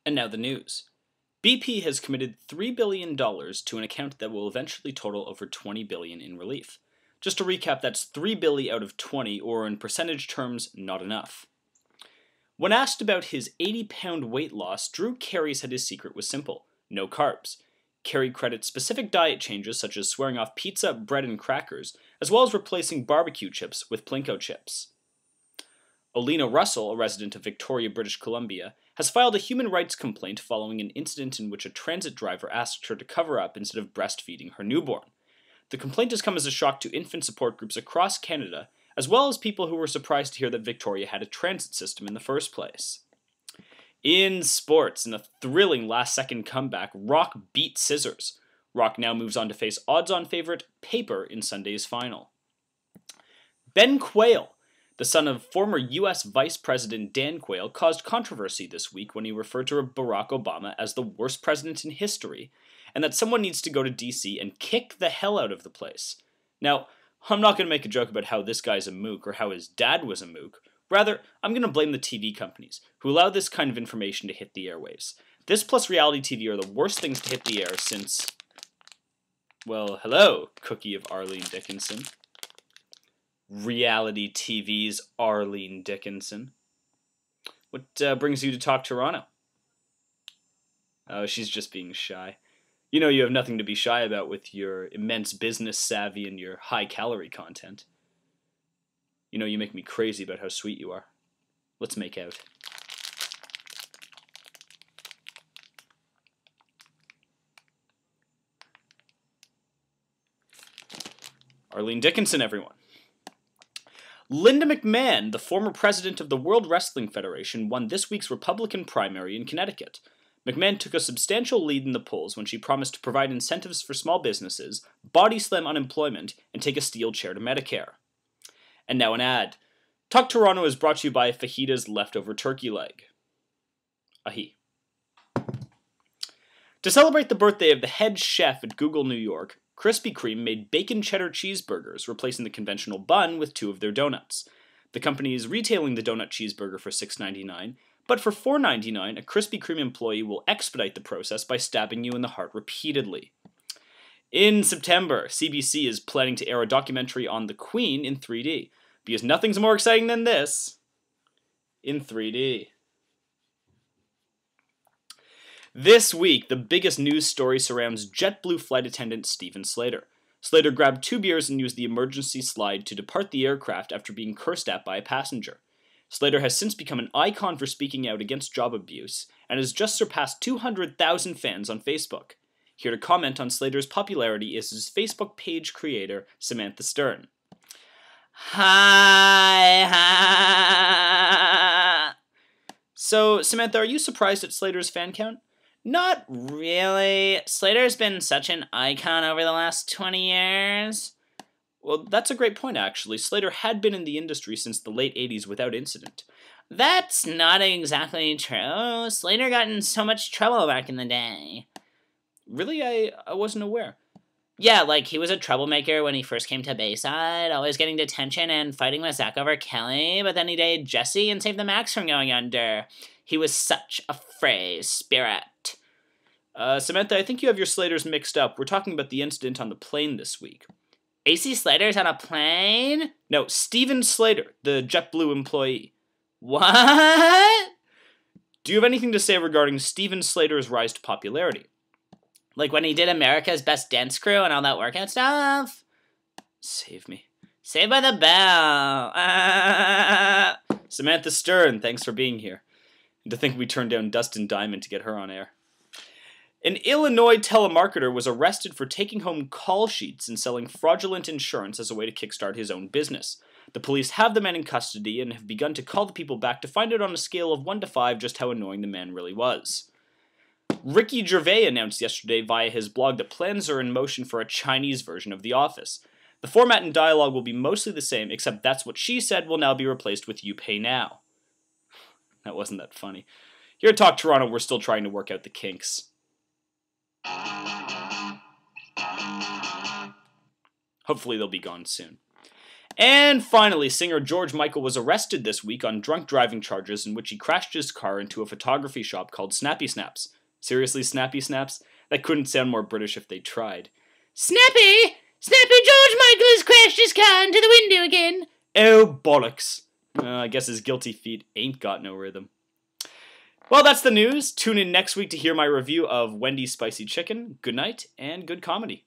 And now the news. BP has committed $3 billion to an account that will eventually total over $20 billion in relief. Just to recap, that's $3 billion out of 20, or in percentage terms, not enough. When asked about his 80-pound weight loss, Drew Carey said his secret was simple: no carbs. Carey credits specific diet changes such as swearing off pizza, bread, and crackers, as well as replacing barbecue chips with Plinko chips. Olena Russell, a resident of Victoria, British Columbia, has filed a human rights complaint following an incident in which a transit driver asked her to cover up instead of breastfeeding her newborn. The complaint has come as a shock to infant support groups across Canada, as well as people who were surprised to hear that Victoria had a transit system in the first place. In sports, in a thrilling last-second comeback, Rock beat Scissors. Rock now moves on to face odds-on favorite Paper in Sunday's final. Ben Quayle, the son of former U.S. Vice President Dan Quayle, caused controversy this week when he referred to Barack Obama as the worst president in history, and that someone needs to go to D.C. and kick the hell out of the place. Now, I'm not going to make a joke about how this guy's a mook or how his dad was a mook. Rather, I'm going to blame the TV companies, who allow this kind of information to hit the airwaves. This plus reality TV are the worst things to hit the air since... well, hello, cookie of Arlene Dickinson. Reality TV's Arlene Dickinson. What brings you to talk Toronto? Oh, she's just being shy. You know you have nothing to be shy about with your immense business savvy and your high-calorie content. You know you make me crazy about how sweet you are. Let's make out. Arlene Dickinson, everyone. Linda McMahon, the former president of the World Wrestling Federation, won this week's Republican primary in Connecticut. McMahon took a substantial lead in the polls when she promised to provide incentives for small businesses, body slam unemployment, and take a steel chair to Medicare. And now an ad. Talk Toronto is brought to you by Fajitas Leftover Turkey Leg. Ahi. To celebrate the birthday of the head chef at Google New York, Krispy Kreme made bacon cheddar cheeseburgers, replacing the conventional bun with 2 of their donuts. The company is retailing the donut cheeseburger for $6.99, but for $4.99, a Krispy Kreme employee will expedite the process by stabbing you in the heart repeatedly. In September, CBC is planning to air a documentary on the Queen in 3D, because nothing's more exciting than this in 3D. This week, the biggest news story surrounds JetBlue flight attendant Steven Slater. Slater grabbed 2 beers and used the emergency slide to depart the aircraft after being cursed at by a passenger. Slater has since become an icon for speaking out against job abuse, and has just surpassed 200,000 fans on Facebook. Here to comment on Slater's popularity is his Facebook page creator, Samantha Stern. Hi. So, Samantha, are you surprised at Slater's fan count? Not really. Slater's been such an icon over the last 20 years. Well, that's a great point, actually. Slater had been in the industry since the late 80s without incident. That's not exactly true. Slater got in so much trouble back in the day. Really? I wasn't aware. Yeah, like, he was a troublemaker when he first came to Bayside, always getting detention and fighting with Zach over Kelly, but then he dated Jesse and saved the Max from going under. He was such a free spirit. Samantha, I think you have your Slaters mixed up. We're talking about the incident on the plane this week. AC Slater's on a plane? No, Steven Slater, the JetBlue employee. What? Do you have anything to say regarding Steven Slater's rise to popularity? Like when he did America's Best Dance Crew and all that workout stuff? Save me. Saved by the bell. Samantha Stern, thanks for being here. And to think we turned down Dustin Diamond to get her on air. An Illinois telemarketer was arrested for taking home call sheets and selling fraudulent insurance as a way to kickstart his own business. The police have the man in custody and have begun to call the people back to find out on a scale of 1 to 5 just how annoying the man really was. Ricky Gervais announced yesterday via his blog that plans are in motion for a Chinese version of The Office. The format and dialogue will be mostly the same, except That's What She Said will now be replaced with You Pay Now. That wasn't that funny. Here at Talk Toronto, we're still trying to work out the kinks. Hopefully they'll be gone soon. And finally, singer George Michael was arrested this week on drunk driving charges in which he crashed his car into a photography shop called Snappy Snaps. Seriously, Snappy Snaps? That couldn't sound more British if they tried. Snappy! Snappy George Michael has crashed his car into the window again. Oh, bollocks. I guess his guilty feet ain't got no rhythm. Well, that's the news. Tune in next week to hear my review of Wendy's Spicy Chicken. Good night and good comedy.